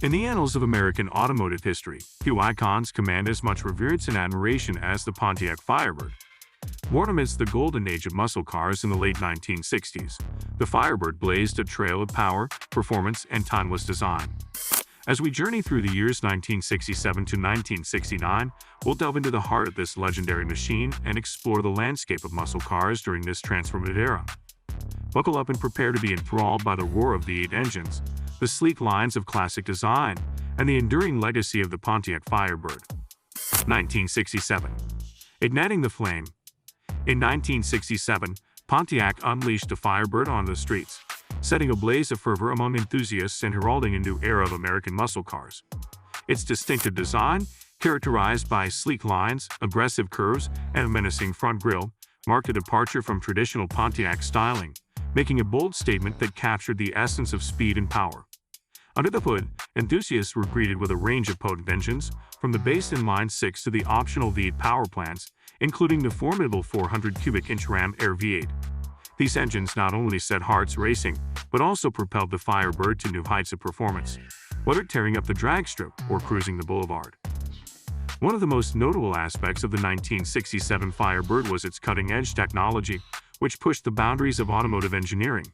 In the annals of American automotive history, few icons command as much reverence and admiration as the Pontiac Firebird. Born amidst the golden age of muscle cars in the late 1960s, the Firebird blazed a trail of power, performance, and timeless design. As we journey through the years 1967 to 1969, we'll delve into the heart of this legendary machine and explore the landscape of muscle cars during this transformative era. Buckle up and prepare to be enthralled by the roar of the 8 engines, the sleek lines of classic design, and the enduring legacy of the Pontiac Firebird. 1967. Igniting the flame. In 1967, Pontiac unleashed the Firebird on the streets, setting a blaze of fervor among enthusiasts and heralding a new era of American muscle cars. Its distinctive design, characterized by sleek lines, aggressive curves, and a menacing front grille, marked a departure from traditional Pontiac styling, making a bold statement that captured the essence of speed and power. Under the hood, enthusiasts were greeted with a range of potent engines, from the base inline 6 to the optional V8 power plants, including the formidable 400 cubic inch Ram Air V8. These engines not only set hearts racing, but also propelled the Firebird to new heights of performance, whether tearing up the drag strip or cruising the boulevard. One of the most notable aspects of the 1967 Firebird was its cutting-edge technology, which pushed the boundaries of automotive engineering.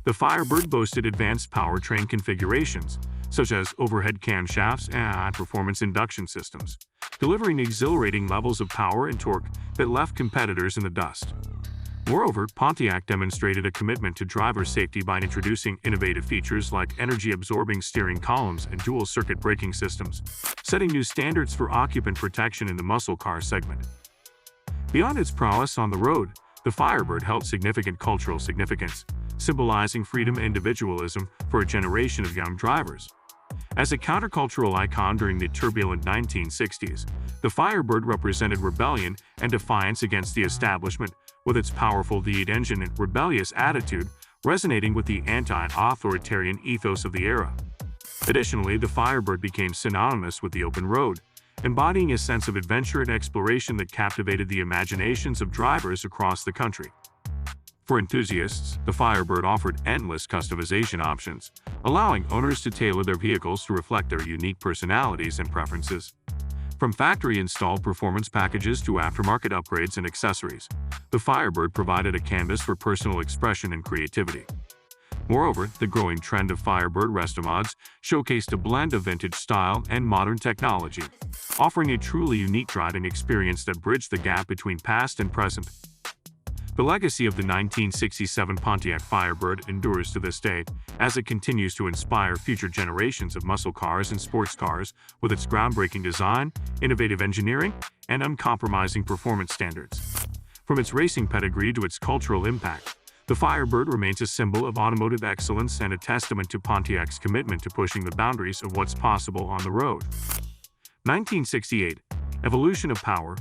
The Firebird boasted advanced powertrain configurations, such as overhead camshafts and high-performance induction systems, delivering exhilarating levels of power and torque that left competitors in the dust. Moreover, Pontiac demonstrated a commitment to driver safety by introducing innovative features like energy-absorbing steering columns and dual-circuit braking systems, setting new standards for occupant protection in the muscle car segment. Beyond its prowess on the road, the Firebird held significant cultural significance, symbolizing freedom and individualism for a generation of young drivers. As a countercultural icon during the turbulent 1960s, the Firebird represented rebellion and defiance against the establishment, with its powerful V8 engine and rebellious attitude resonating with the anti-authoritarian ethos of the era. Additionally, the Firebird became synonymous with the open road, embodying a sense of adventure and exploration that captivated the imaginations of drivers across the country. For enthusiasts, the Firebird offered endless customization options, allowing owners to tailor their vehicles to reflect their unique personalities and preferences. From factory-installed performance packages to aftermarket upgrades and accessories, the Firebird provided a canvas for personal expression and creativity. Moreover, the growing trend of Firebird resto-mods showcased a blend of vintage style and modern technology, offering a truly unique driving experience that bridged the gap between past and present. The legacy of the 1967 Pontiac Firebird endures to this day, as it continues to inspire future generations of muscle cars and sports cars with its groundbreaking design, innovative engineering, and uncompromising performance standards. From its racing pedigree to its cultural impact, the Firebird remains a symbol of automotive excellence and a testament to Pontiac's commitment to pushing the boundaries of what's possible on the road. 1968. Evolution of power.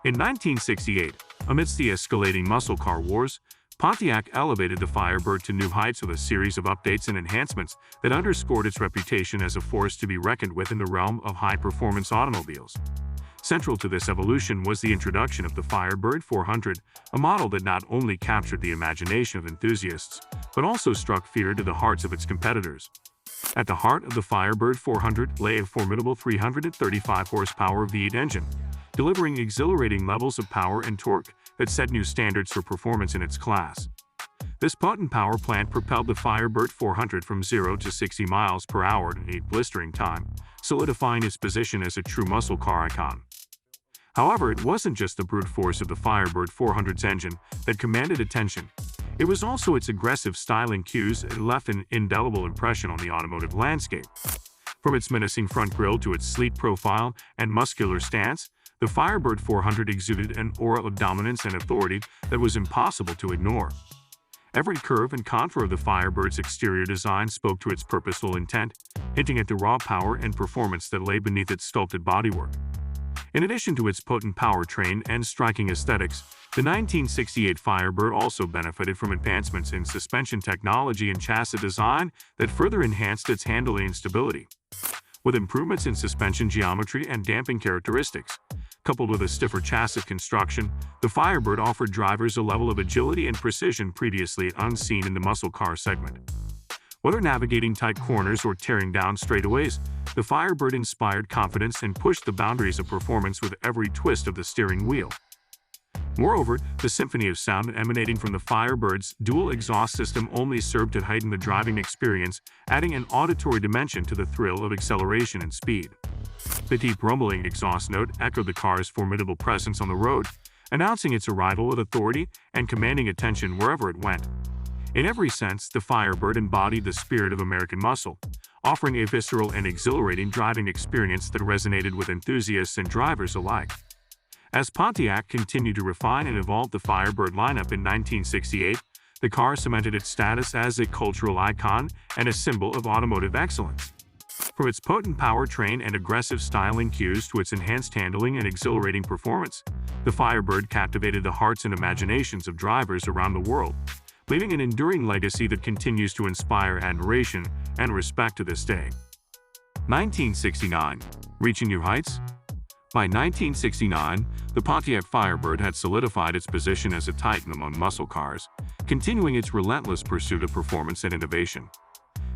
In 1968, amidst the escalating muscle car wars, Pontiac elevated the Firebird to new heights with a series of updates and enhancements that underscored its reputation as a force to be reckoned with in the realm of high-performance automobiles. Central to this evolution was the introduction of the Firebird 400, a model that not only captured the imagination of enthusiasts, but also struck fear to the hearts of its competitors. At the heart of the Firebird 400 lay a formidable 335 horsepower V8 engine, delivering exhilarating levels of power and torque that set new standards for performance in its class. This potent power plant propelled the Firebird 400 from 0 to 60 miles per hour in a blistering time, solidifying its position as a true muscle car icon. However, it wasn't just the brute force of the Firebird 400's engine that commanded attention. It was also its aggressive styling cues that left an indelible impression on the automotive landscape. From its menacing front grille to its sleek profile and muscular stance, the Firebird 400 exuded an aura of dominance and authority that was impossible to ignore. Every curve and contour of the Firebird's exterior design spoke to its purposeful intent, hinting at the raw power and performance that lay beneath its sculpted bodywork. In addition to its potent powertrain and striking aesthetics, the 1968 Firebird also benefited from advancements in suspension technology and chassis design that further enhanced its handling and stability. With improvements in suspension geometry and damping characteristics, coupled with a stiffer chassis construction, the Firebird offered drivers a level of agility and precision previously unseen in the muscle car segment. Whether navigating tight corners or tearing down straightaways, the Firebird inspired confidence and pushed the boundaries of performance with every twist of the steering wheel. Moreover, the symphony of sound emanating from the Firebird's dual exhaust system only served to heighten the driving experience, adding an auditory dimension to the thrill of acceleration and speed. The deep rumbling exhaust note echoed the car's formidable presence on the road, announcing its arrival with authority and commanding attention wherever it went. In every sense, the Firebird embodied the spirit of American muscle, offering a visceral and exhilarating driving experience that resonated with enthusiasts and drivers alike. As Pontiac continued to refine and evolve the Firebird lineup in 1968, the car cemented its status as a cultural icon and a symbol of automotive excellence. From its potent powertrain and aggressive styling cues to its enhanced handling and exhilarating performance, the Firebird captivated the hearts and imaginations of drivers around the world, leaving an enduring legacy that continues to inspire admiration and respect to this day. 1969. Reaching new heights? By 1969, the Pontiac Firebird had solidified its position as a titan among muscle cars, continuing its relentless pursuit of performance and innovation.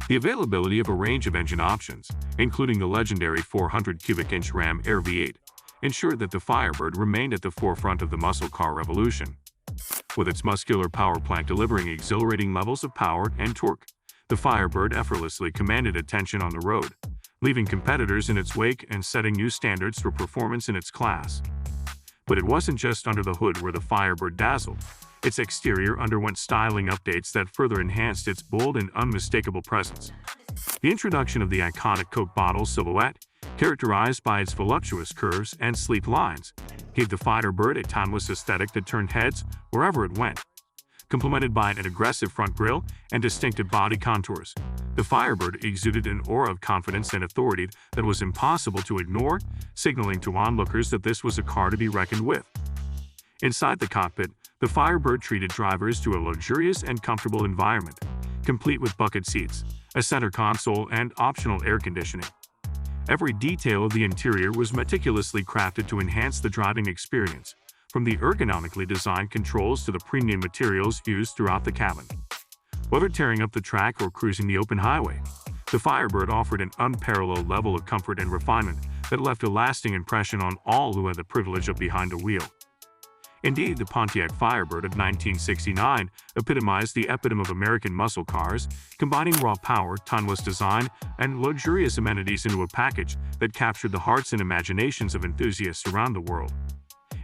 The availability of a range of engine options, including the legendary 400 cubic inch Ram Air V8, ensured that the Firebird remained at the forefront of the muscle car revolution. With its muscular power plant delivering exhilarating levels of power and torque, the Firebird effortlessly commanded attention on the road, leaving competitors in its wake and setting new standards for performance in its class. But it wasn't just under the hood where the Firebird dazzled. Its exterior underwent styling updates that further enhanced its bold and unmistakable presence. The introduction of the iconic Coke bottle silhouette, characterized by its voluptuous curves and sleek lines, gave the Firebird a timeless aesthetic that turned heads wherever it went. Complemented by an aggressive front grille and distinctive body contours, the Firebird exuded an aura of confidence and authority that was impossible to ignore, signaling to onlookers that this was a car to be reckoned with. Inside the cockpit, the Firebird treated drivers to a luxurious and comfortable environment, complete with bucket seats, a center console, and optional air conditioning. Every detail of the interior was meticulously crafted to enhance the driving experience, from the ergonomically designed controls to the premium materials used throughout the cabin. Whether tearing up the track or cruising the open highway, the Firebird offered an unparalleled level of comfort and refinement that left a lasting impression on all who had the privilege of behind a wheel. Indeed, the Pontiac Firebird of 1969 epitomized the epitome of American muscle cars, combining raw power, timeless design, and luxurious amenities into a package that captured the hearts and imaginations of enthusiasts around the world.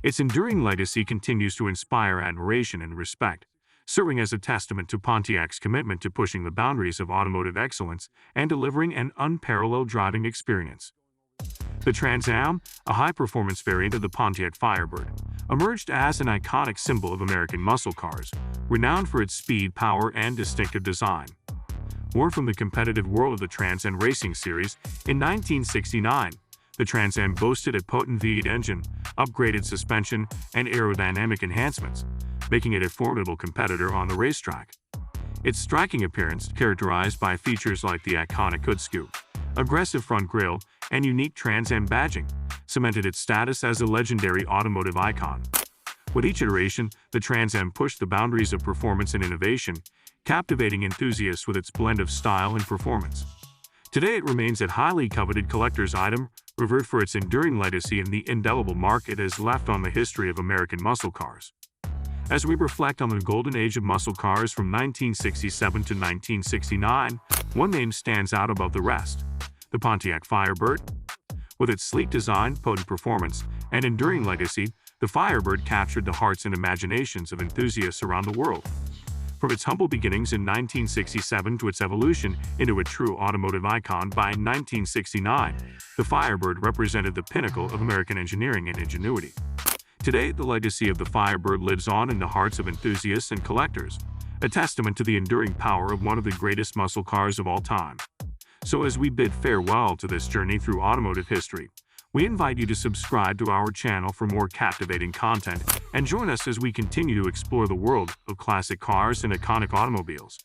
Its enduring legacy continues to inspire admiration and respect, serving as a testament to Pontiac's commitment to pushing the boundaries of automotive excellence and delivering an unparalleled driving experience. The Trans Am, a high-performance variant of the Pontiac Firebird, emerged as an iconic symbol of American muscle cars, renowned for its speed, power, and distinctive design. Born from the competitive world of the Trans Am Racing Series, in 1969, the Trans Am boasted a potent V8 engine, upgraded suspension, and aerodynamic enhancements, making it a formidable competitor on the racetrack. Its striking appearance, characterized by features like the iconic hood scoop, aggressive front grille, and unique Trans Am badging, cemented its status as a legendary automotive icon. With each iteration, the Trans Am pushed the boundaries of performance and innovation, captivating enthusiasts with its blend of style and performance. Today it remains a highly coveted collector's item, revered for its enduring legacy and the indelible mark it has left on the history of American muscle cars. As we reflect on the golden age of muscle cars from 1967 to 1969, one name stands out above the rest: the Pontiac Firebird. With its sleek design, potent performance, and enduring legacy, the Firebird captured the hearts and imaginations of enthusiasts around the world. From its humble beginnings in 1967 to its evolution into a true automotive icon by 1969, the Firebird represented the pinnacle of American engineering and ingenuity. Today, the legacy of the Firebird lives on in the hearts of enthusiasts and collectors, a testament to the enduring power of one of the greatest muscle cars of all time. So as we bid farewell to this journey through automotive history, we invite you to subscribe to our channel for more captivating content and join us as we continue to explore the world of classic cars and iconic automobiles.